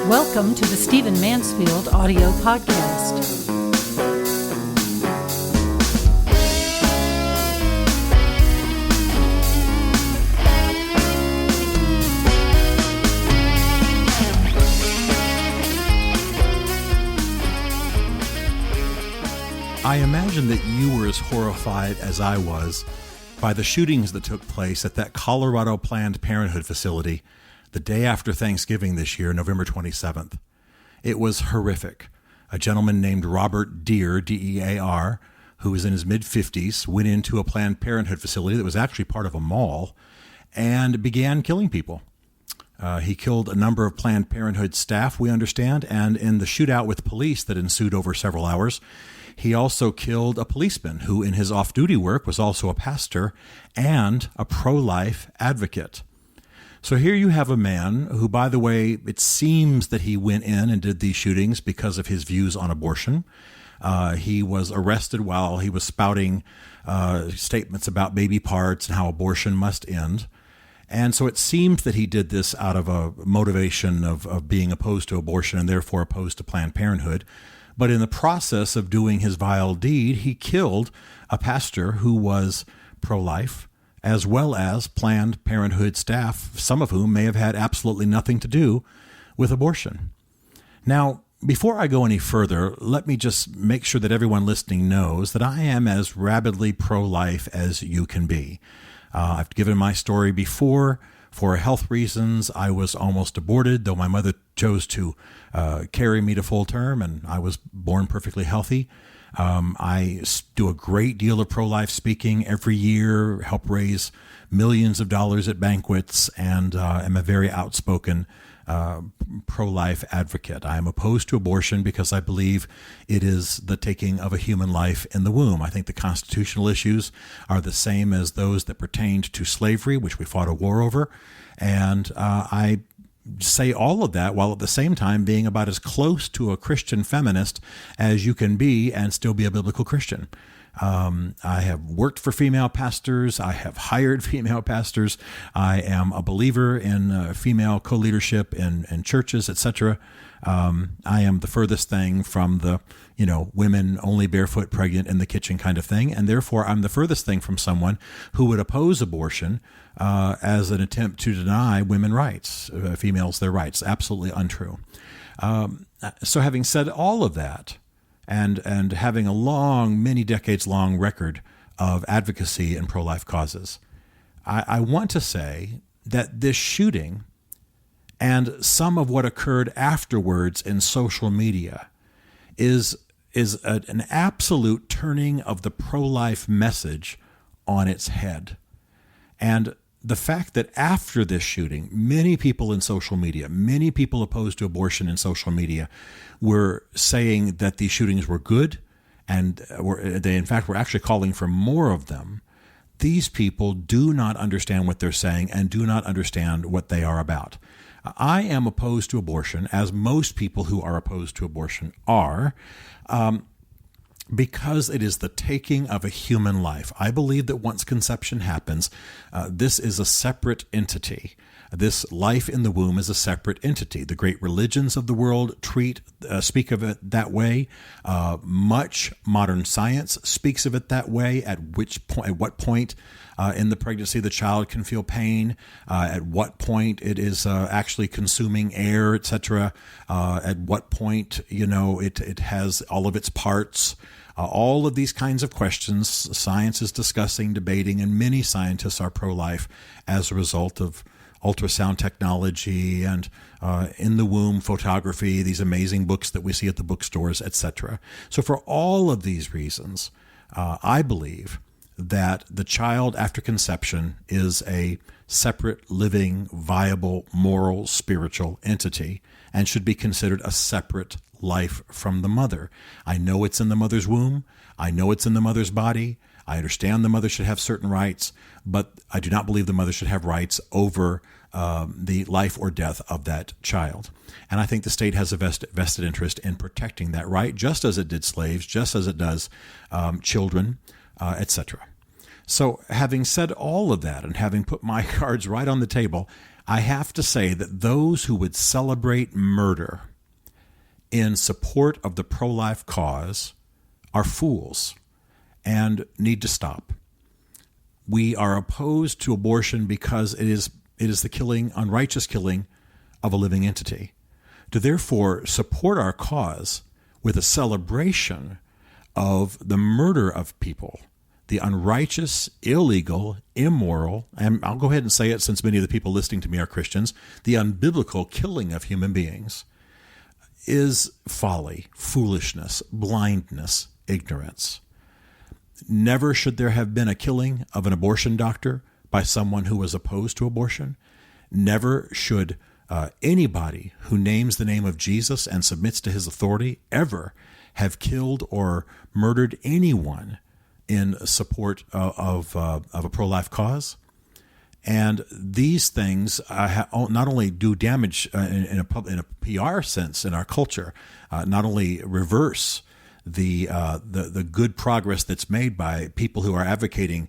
Welcome to the Stephen Mansfield audio podcast. I imagine that you were as horrified as I was by the shootings that took place at that Colorado Planned Parenthood facility the day after Thanksgiving this year, November 27th. It was horrific. A gentleman named Robert Dear, D-E-A-R, who was in his mid-50s, went into a Planned Parenthood facility that was actually part of a mall and began killing people. He killed a number of Planned Parenthood staff, we understand, and in the shootout with police that ensued over several hours, he also killed a policeman who, in his off-duty work, was also a pastor and a pro-life advocate. So here you have a man who, by the way, it seems that he went in and did these shootings because of his views on abortion. He was arrested while he was spouting statements about baby parts and how abortion must end. And so it seems that he did this out of a motivation of being opposed to abortion and therefore opposed to Planned Parenthood. But in the process of doing his vile deed, he killed a pastor who was pro-life, as well as Planned Parenthood staff, some of whom may have had absolutely nothing to do with abortion. Now, before I go any further, let me just make sure that everyone listening knows that I am as rabidly pro-life as you can be. I've given my story before. For health reasons, I was almost aborted, though my mother chose to carry me to full term, and I was born perfectly healthy. I do a great deal of pro-life speaking every year, help raise millions of dollars at banquets, and am a very outspoken pro-life advocate. I am opposed to abortion because I believe it is the taking of a human life in the womb. I think the constitutional issues are the same as those that pertained to slavery, which we fought a war over. And I say all of that while at the same time being about as close to a Christian feminist as you can be and still be a biblical Christian. I have worked for female pastors. I have hired female pastors. I am a believer in female co-leadership in churches, etc. I am the furthest thing from the, women only barefoot pregnant in the kitchen kind of thing. And therefore, I'm the furthest thing from someone who would oppose abortion as an attempt to deny women rights, females their rights. Absolutely untrue. So having said all of that, and having a many decades long record of advocacy in pro-life causes, I want to say that this shooting and some of what occurred afterwards in social media is an absolute turning of the pro-life message on its head. And the fact that after this shooting, many people in social media, many people opposed to abortion in social media were saying that these shootings were good, and they in fact were actually calling for more of them. These people do not understand what they're saying and do not understand what they are about. I am opposed to abortion, as most people who are opposed to abortion are, because it is the taking of a human life. I believe that once conception happens, this is a separate entity. This life in the womb is a separate entity. The great religions of the world speak of it that way. Much modern science speaks of it that way. At what point in the pregnancy the child can feel pain, at what point it is actually consuming air, etc. At what point it has all of its parts. All of these kinds of questions science is discussing, debating, and many scientists are pro-life as a result of ultrasound technology and in the womb photography, these amazing books that we see at the bookstores, etc. So for all of these reasons, I believe that the child after conception is a separate, living, viable, moral, spiritual entity and should be considered a separate life from the mother. I know it's in the mother's womb. I know it's in the mother's body. I understand the mother should have certain rights, but I do not believe the mother should have rights over the life or death of that child. And I think the state has a vested interest in protecting that right, just as it did slaves, just as it does children, etc. So having said all of that and having put my cards right on the table, I have to say that those who would celebrate murder in support of the pro-life cause are fools and need to stop. We are opposed to abortion because it is the killing, unrighteous killing of a living entity. To therefore support our cause with a celebration of the murder of people, the unrighteous, illegal, immoral, and I'll go ahead and say it since many of the people listening to me are Christians, the unbiblical killing of human beings is folly, foolishness, blindness, ignorance. Never should there have been a killing of an abortion doctor by someone who was opposed to abortion. Never should anybody who names the name of Jesus and submits to his authority ever have killed or murdered anyone in support of a pro-life cause. And these things not only do damage in a PR sense in our culture, not only reverse the good progress that's made by people who are advocating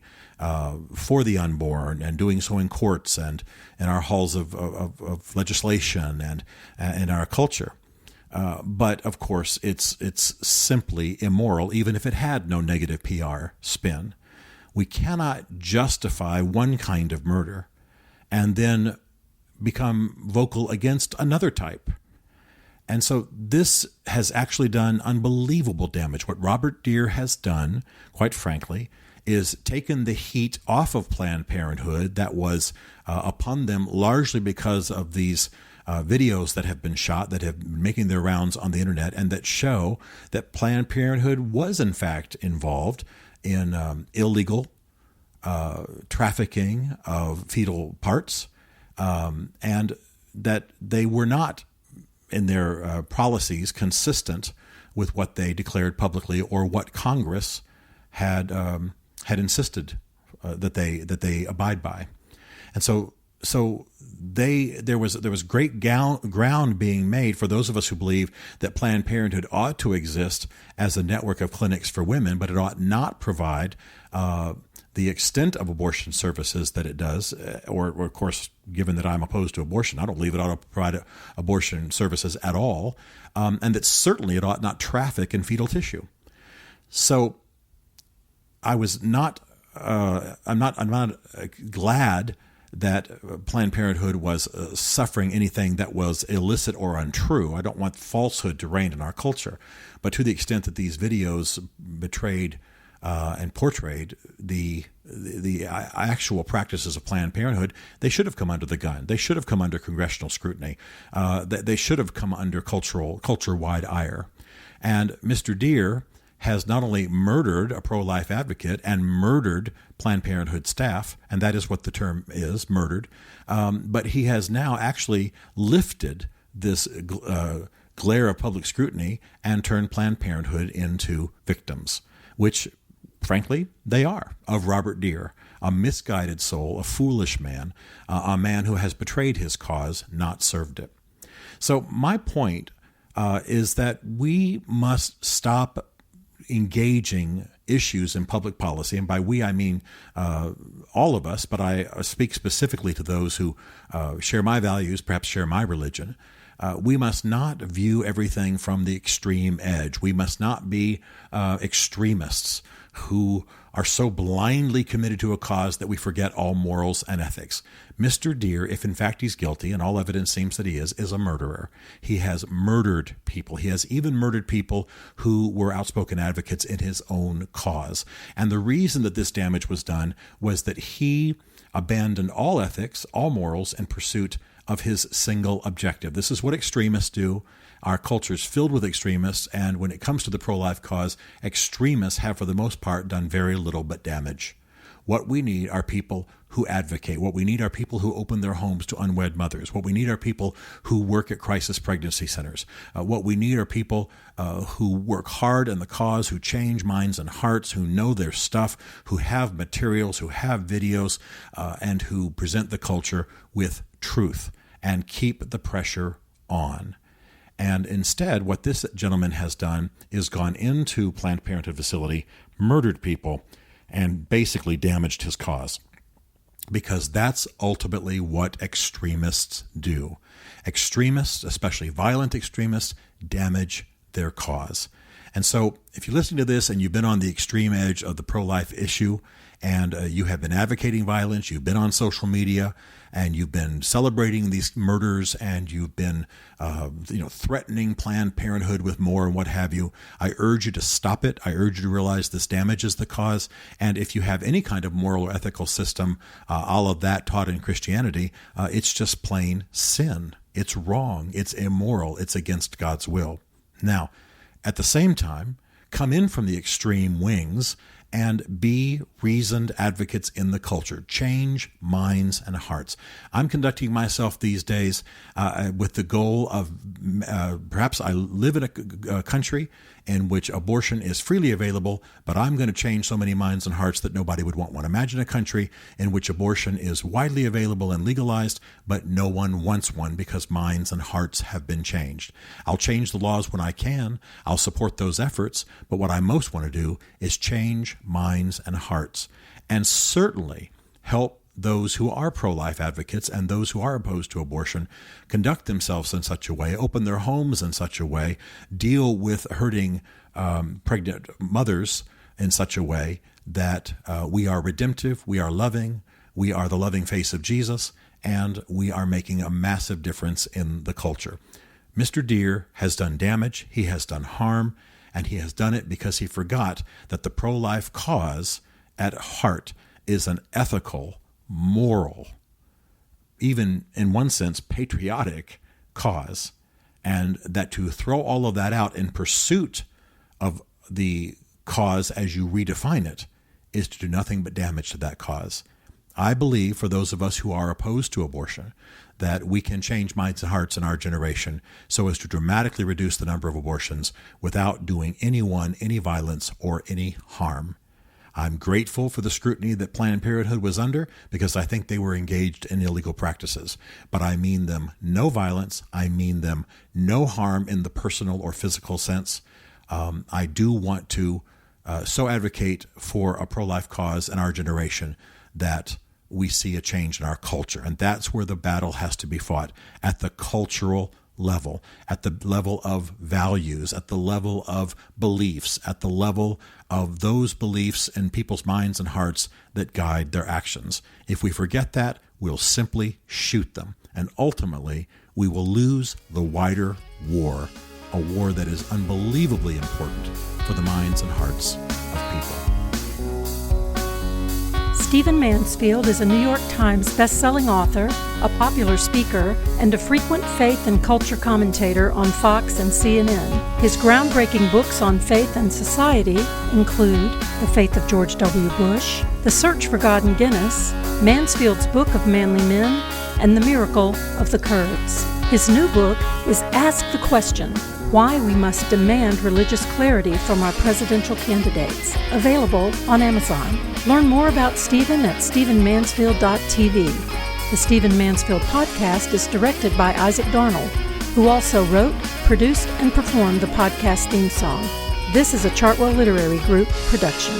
for the unborn and doing so in courts and in our halls of legislation and in our culture. But of course, it's simply immoral, even if it had no negative PR spin. We cannot justify one kind of murder and then become vocal against another type. And so this has actually done unbelievable damage. What Robert Deere has done, quite frankly, is taken the heat off of Planned Parenthood that was upon them largely because of these videos that have been shot, that have been making their rounds on the internet, and that show that Planned Parenthood was in fact involved in illegal trafficking of fetal parts, and that they were not in their policies consistent with what they declared publicly or what Congress had insisted that they abide by. And so there was great ground being made for those of us who believe that Planned Parenthood ought to exist as a network of clinics for women, but it ought not provide the extent of abortion services that it does, or of course, given that I'm opposed to abortion, I don't believe it ought to provide abortion services at all, and that certainly it ought not traffic in fetal tissue. So I'm not glad that Planned Parenthood was suffering anything that was illicit or untrue. I don't want falsehood to reign in our culture. But to the extent that these videos betrayed and portrayed the actual practices of Planned Parenthood, they should have come under the gun. They should have come under congressional scrutiny. They should have come under culture-wide ire. And Mr. Deere has not only murdered a pro-life advocate and murdered Planned Parenthood staff, and that is what the term is, murdered, but he has now actually lifted this glare of public scrutiny and turned Planned Parenthood into victims, which, frankly, they are, of Robert Deere, a misguided soul, a foolish man, a man who has betrayed his cause, not served it. So my point is that we must stop engaging issues in public policy, and by we I mean all of us, but I speak specifically to those who share my values, perhaps share my religion. We must not view everything from the extreme edge. We must not be extremists who are so blindly committed to a cause that we forget all morals and ethics. Mr. Deere, if in fact he's guilty, and all evidence seems that he is a murderer. He has murdered people. He has even murdered people who were outspoken advocates in his own cause. And the reason that this damage was done was that he abandoned all ethics, all morals, in pursuit of his single objective. This is what extremists do. Our culture is filled with extremists, and when it comes to the pro-life cause, extremists have, for the most part, done very little but damage. What we need are people who advocate. What we need are people who open their homes to unwed mothers. What we need are people who work at crisis pregnancy centers. What we need are people who work hard in the cause, who change minds and hearts, who know their stuff, who have materials, who have videos, and who present the culture with truth and keep the pressure on. And instead, what this gentleman has done is gone into Planned Parenthood facility, murdered people, and basically damaged his cause. because that's ultimately what extremists do. Extremists, especially violent extremists, damage their cause. And so if you're listening to this and you've been on the extreme edge of the pro-life issue, and you have been advocating violence, you've been on social media, and you've been celebrating these murders, and you've been threatening Planned Parenthood with more and what have you, I urge you to stop it. I urge you to realize this damages the cause. And if you have any kind of moral or ethical system, all of that taught in Christianity, it's just plain sin. It's wrong. It's immoral. It's against God's will. Now, at the same time, come in from the extreme wings and be reasoned advocates in the culture. Change minds and hearts. I'm conducting myself these days with the goal of perhaps I live in a country in which abortion is freely available, but I'm going to change so many minds and hearts that nobody would want one. Imagine a country in which abortion is widely available and legalized, but no one wants one because minds and hearts have been changed. I'll change the laws when I can. I'll support those efforts, but what I most want to do is change minds and hearts, and certainly help those who are pro-life advocates and those who are opposed to abortion conduct themselves in such a way, open their homes in such a way, deal with hurting pregnant mothers in such a way that we are redemptive, we are loving, we are the loving face of Jesus, and we are making a massive difference in the culture. Mr. Deere has done damage, he has done harm, and he has done it because he forgot that the pro-life cause at heart is an ethical, moral, even in one sense patriotic cause, and that to throw all of that out in pursuit of the cause as you redefine it is to do nothing but damage to that cause. I believe for those of us who are opposed to abortion that we can change minds and hearts in our generation so as to dramatically reduce the number of abortions without doing anyone any violence or any harm. I'm grateful for the scrutiny that Planned Parenthood was under because I think they were engaged in illegal practices. But I mean them no violence. I mean them no harm in the personal or physical sense. I do want to so advocate for a pro-life cause in our generation that we see a change in our culture. And that's where the battle has to be fought, at the cultural level, at the level of values, at the level of beliefs, at the level of those beliefs in people's minds and hearts that guide their actions. If we forget that, we'll simply shoot them. And ultimately, we will lose the wider war, a war that is unbelievably important for the minds and hearts of people. Stephen Mansfield is a New York Times best-selling author, a popular speaker, and a frequent faith and culture commentator on Fox and CNN. His groundbreaking books on faith and society include The Faith of George W. Bush, The Search for God in Guinness, Mansfield's Book of Manly Men, and The Miracle of the Kurds. His new book is Ask the Question: Why We Must Demand Religious Clarity from Our Presidential Candidates, available on Amazon. Learn more about Stephen at stephenmansfield.tv. The Stephen Mansfield podcast is directed by Isaac Darnold, who also wrote, produced, and performed the podcast theme song. This is a Chartwell Literary Group production.